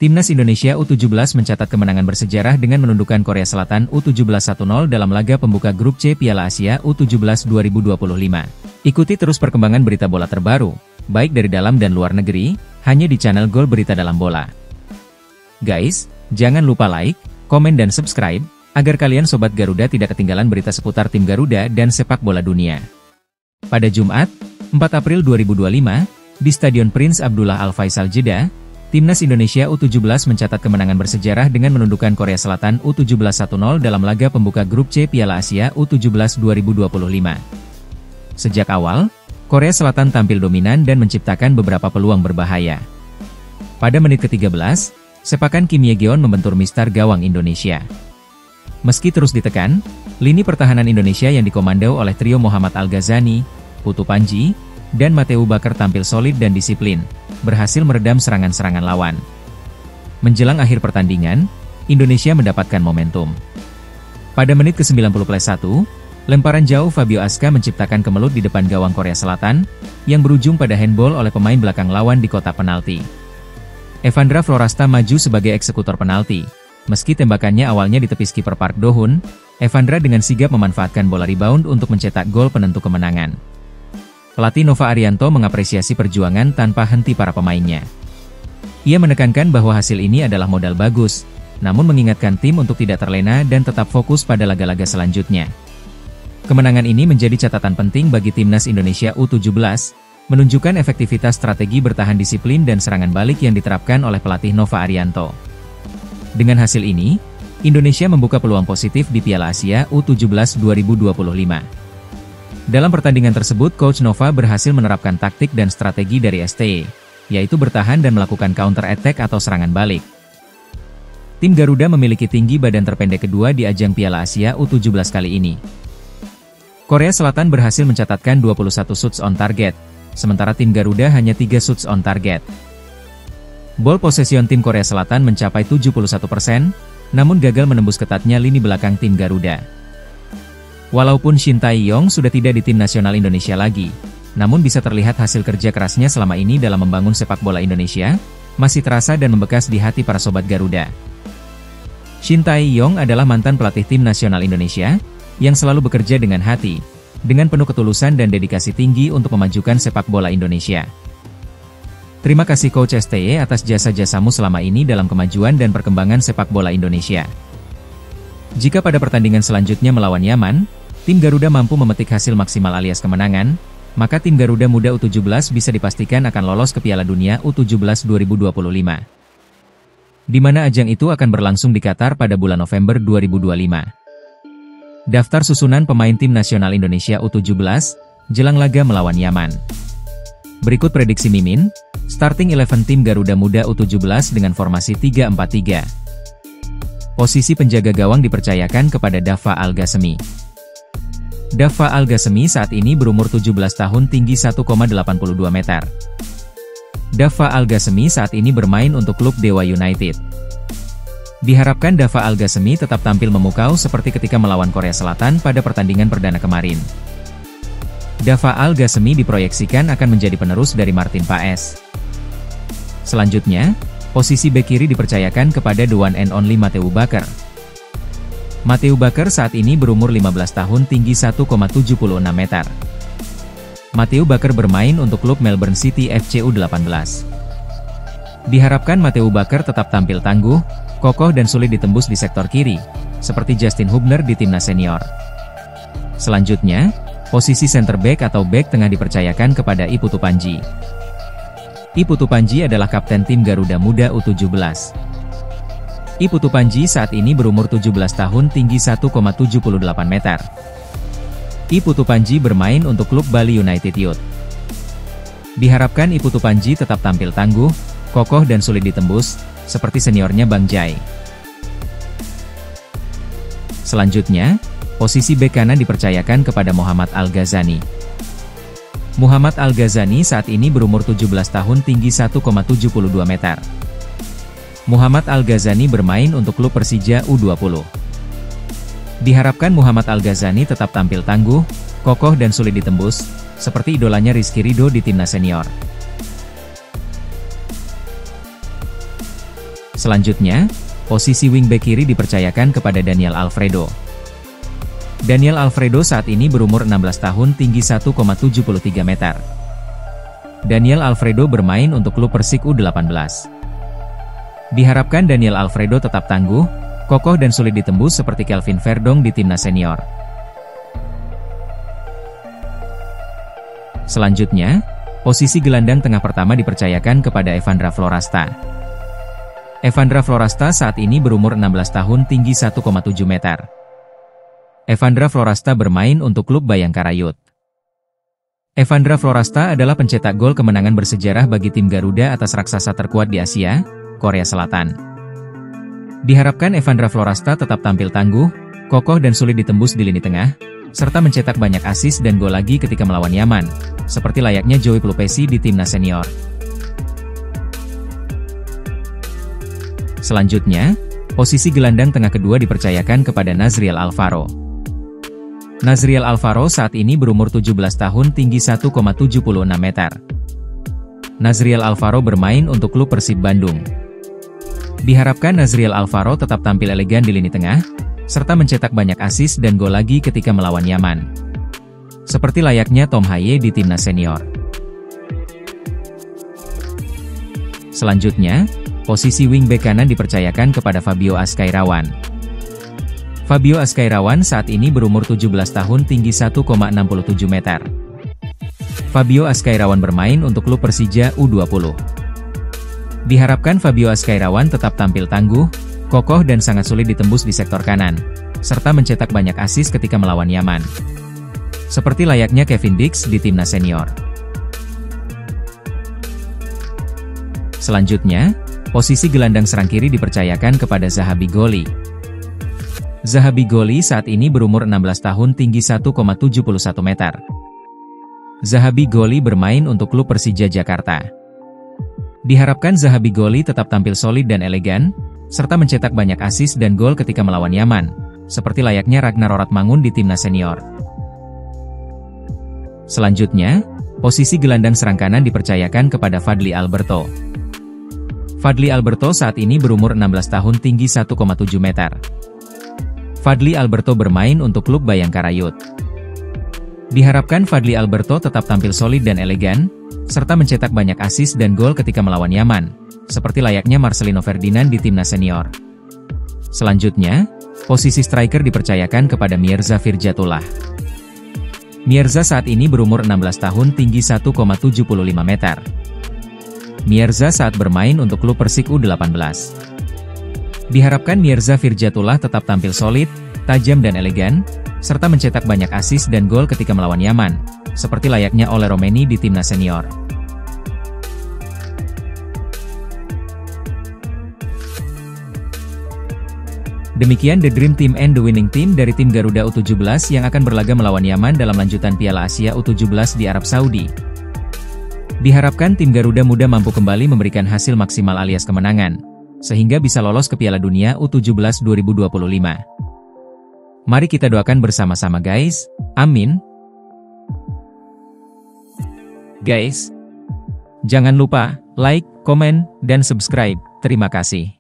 Timnas Indonesia U17 mencatat kemenangan bersejarah dengan menundukkan Korea Selatan U17 1-0 dalam laga pembuka Grup C Piala Asia U17 2025. Ikuti terus perkembangan berita bola terbaru, baik dari dalam dan luar negeri, hanya di channel Gol Berita Dalam Bola. Guys, jangan lupa like, komen dan subscribe, agar kalian Sobat Garuda tidak ketinggalan berita seputar tim Garuda dan sepak bola dunia. Pada Jumat, 4 April 2025, di Stadion Prince Abdullah Al Faisal Jeddah, Timnas Indonesia U17 mencatat kemenangan bersejarah dengan menundukkan Korea Selatan U17 1-0 dalam laga pembuka Grup C Piala Asia U17 2025. Sejak awal, Korea Selatan tampil dominan dan menciptakan beberapa peluang berbahaya. Pada menit ke-13, sepakan Kim Ye-geon membentur mistar gawang Indonesia. Meski terus ditekan, lini pertahanan Indonesia yang dikomando oleh trio Muhammad Al-Ghazani, Putu Panji, dan Mateu Baker tampil solid dan disiplin, berhasil meredam serangan-serangan lawan. Menjelang akhir pertandingan, Indonesia mendapatkan momentum. Pada menit ke-90+1, lemparan jauh Fabio Aska menciptakan kemelut di depan gawang Korea Selatan, yang berujung pada handball oleh pemain belakang lawan di kotak penalti. Evandra Florasta maju sebagai eksekutor penalti. Meski tembakannya awalnya ditepis kiper Park Do-hun, Evandra dengan sigap memanfaatkan bola rebound untuk mencetak gol penentu kemenangan. Pelatih Nova Arianto mengapresiasi perjuangan tanpa henti para pemainnya. Ia menekankan bahwa hasil ini adalah modal bagus, namun mengingatkan tim untuk tidak terlena dan tetap fokus pada laga-laga selanjutnya. Kemenangan ini menjadi catatan penting bagi Timnas Indonesia U17, menunjukkan efektivitas strategi bertahan disiplin dan serangan balik yang diterapkan oleh pelatih Nova Arianto. Dengan hasil ini, Indonesia membuka peluang positif di Piala Asia U17 2025. Dalam pertandingan tersebut, Coach Nova berhasil menerapkan taktik dan strategi dari STY, yaitu bertahan dan melakukan counter attack atau serangan balik. Tim Garuda memiliki tinggi badan terpendek kedua di ajang Piala Asia U17 kali ini. Korea Selatan berhasil mencatatkan 21 shots on target, sementara tim Garuda hanya 3 shots on target. Ball possession tim Korea Selatan mencapai 71%, namun gagal menembus ketatnya lini belakang tim Garuda. Walaupun Shin Tae-yong sudah tidak di tim nasional Indonesia lagi, namun bisa terlihat hasil kerja kerasnya selama ini dalam membangun sepak bola Indonesia, masih terasa dan membekas di hati para Sobat Garuda. Shin Tae-yong adalah mantan pelatih tim nasional Indonesia, yang selalu bekerja dengan hati, dengan penuh ketulusan dan dedikasi tinggi untuk memajukan sepak bola Indonesia. Terima kasih Coach STY atas jasa-jasamu selama ini dalam kemajuan dan perkembangan sepak bola Indonesia. Jika pada pertandingan selanjutnya melawan Yaman, tim Garuda mampu memetik hasil maksimal alias kemenangan, maka tim Garuda Muda U17 bisa dipastikan akan lolos ke Piala Dunia U17 2025. Di mana ajang itu akan berlangsung di Qatar pada bulan November 2025. Daftar susunan pemain tim nasional Indonesia U17, jelang laga melawan Yaman. Berikut prediksi Mimin, starting 11 tim Garuda Muda U17 dengan formasi 3-4-3. Posisi penjaga gawang dipercayakan kepada Dava Al-Ghazami. Dava Al-Ghazami saat ini berumur 17 tahun, tinggi 1,82 meter. Dava Al-Ghazami saat ini bermain untuk klub Dewa United. Diharapkan Dava Al-Ghazami tetap tampil memukau seperti ketika melawan Korea Selatan pada pertandingan perdana kemarin. Dava Al-Ghazami diproyeksikan akan menjadi penerus dari Martin Paes. Selanjutnya, posisi bek kiri dipercayakan kepada the one and only Mateu Baker. Mateu Baker saat ini berumur 15 tahun, tinggi 1,76 meter. Mateu Baker bermain untuk klub Melbourne City FC U18. Diharapkan Mateu Baker tetap tampil tangguh, kokoh dan sulit ditembus di sektor kiri, seperti Justin Hubner di timnas senior. Selanjutnya, posisi center back atau back tengah dipercayakan kepada Putu Panji. Putu Panji adalah kapten tim Garuda Muda U17. Putu Panji saat ini berumur 17 tahun, tinggi 1,78 meter. Putu Panji bermain untuk klub Bali United Youth. Diharapkan Putu Panji tetap tampil tangguh, kokoh dan sulit ditembus, seperti seniornya Bang Jai. Selanjutnya, posisi bek kanan dipercayakan kepada Muhammad Al-Ghazani. Muhammad Al-Ghazani saat ini berumur 17 tahun, tinggi 1,72 meter. Muhammad Al-Ghazani bermain untuk klub Persija U20. Diharapkan Muhammad Al-Ghazani tetap tampil tangguh, kokoh dan sulit ditembus, seperti idolanya Rizky Ridho di timnas senior. Selanjutnya, posisi wingback kiri dipercayakan kepada Daniel Alfredo. Daniel Alfredo saat ini berumur 16 tahun, tinggi 1,73 meter. Daniel Alfredo bermain untuk klub Persik U18. Diharapkan Daniel Alfredo tetap tangguh, kokoh dan sulit ditembus seperti Kelvin Verdong di timnas senior. Selanjutnya, posisi gelandang tengah pertama dipercayakan kepada Evandra Florasta. Evandra Florasta saat ini berumur 16 tahun, tinggi 1,7 meter. Evandra Florasta bermain untuk klub Bayangkara Youth. Evandra Florasta adalah pencetak gol kemenangan bersejarah bagi tim Garuda atas raksasa terkuat di Asia, Korea Selatan. Diharapkan Evandra Florasta tetap tampil tangguh, kokoh dan sulit ditembus di lini tengah, serta mencetak banyak assist dan gol lagi ketika melawan Yaman, seperti layaknya Joey Plupesi di timnas senior. Selanjutnya, posisi gelandang tengah kedua dipercayakan kepada Nazriel Alvaro. Nazriel Alvaro saat ini berumur 17 tahun, tinggi 1,76 meter. Nazriel Alvaro bermain untuk klub Persib Bandung. Diharapkan Nazriel Alvaro tetap tampil elegan di lini tengah, serta mencetak banyak assist dan gol lagi ketika melawan Yaman. Seperti layaknya Tom Haye di timnas senior. Selanjutnya, posisi wingback kanan dipercayakan kepada Fabio Azkairawan. Fabio Azkairawan saat ini berumur 17 tahun, tinggi 1,67 meter. Fabio Azkairawan bermain untuk klub Persija U20. Diharapkan Fabio Azkairawan tetap tampil tangguh, kokoh dan sangat sulit ditembus di sektor kanan, serta mencetak banyak assist ketika melawan Yaman. Seperti layaknya Kevin Dix di timnas senior. Selanjutnya, posisi gelandang serang kiri dipercayakan kepada Zahabi Goli. Zahabi Goli saat ini berumur 16 tahun, tinggi 1,71 meter. Zahabi Goli bermain untuk klub Persija Jakarta. Diharapkan Zahabi Goli tetap tampil solid dan elegan, serta mencetak banyak assist dan gol ketika melawan Yaman, seperti layaknya Ragnar Oratmangun di timnas senior. Selanjutnya, posisi gelandang serang kanan dipercayakan kepada Fadly Alberto. Fadly Alberto saat ini berumur 16 tahun, tinggi 1,7 meter. Fadly Alberto bermain untuk klub Bayangkara Youth. Diharapkan Fadly Alberto tetap tampil solid dan elegan, serta mencetak banyak assist dan gol ketika melawan Yaman, seperti layaknya Marcelino Ferdinand di timnas senior. Selanjutnya, posisi striker dipercayakan kepada Mirza Firjatullah. Mirza saat ini berumur 16 tahun, tinggi 1,75 meter. Mirza saat bermain untuk klub Persik U18. Diharapkan Mirza Firjatullah tetap tampil solid, tajam dan elegan, serta mencetak banyak assist dan gol ketika melawan Yaman, seperti layaknya Ole Romeni di timnas senior. Demikian The Dream Team and the Winning Team dari tim Garuda U17 yang akan berlaga melawan Yaman dalam lanjutan Piala Asia U17 di Arab Saudi. Diharapkan tim Garuda Muda mampu kembali memberikan hasil maksimal alias kemenangan, sehingga bisa lolos ke Piala Dunia U17 2025. Mari kita doakan bersama-sama guys, amin. Guys, jangan lupa like, komen, dan subscribe. Terima kasih.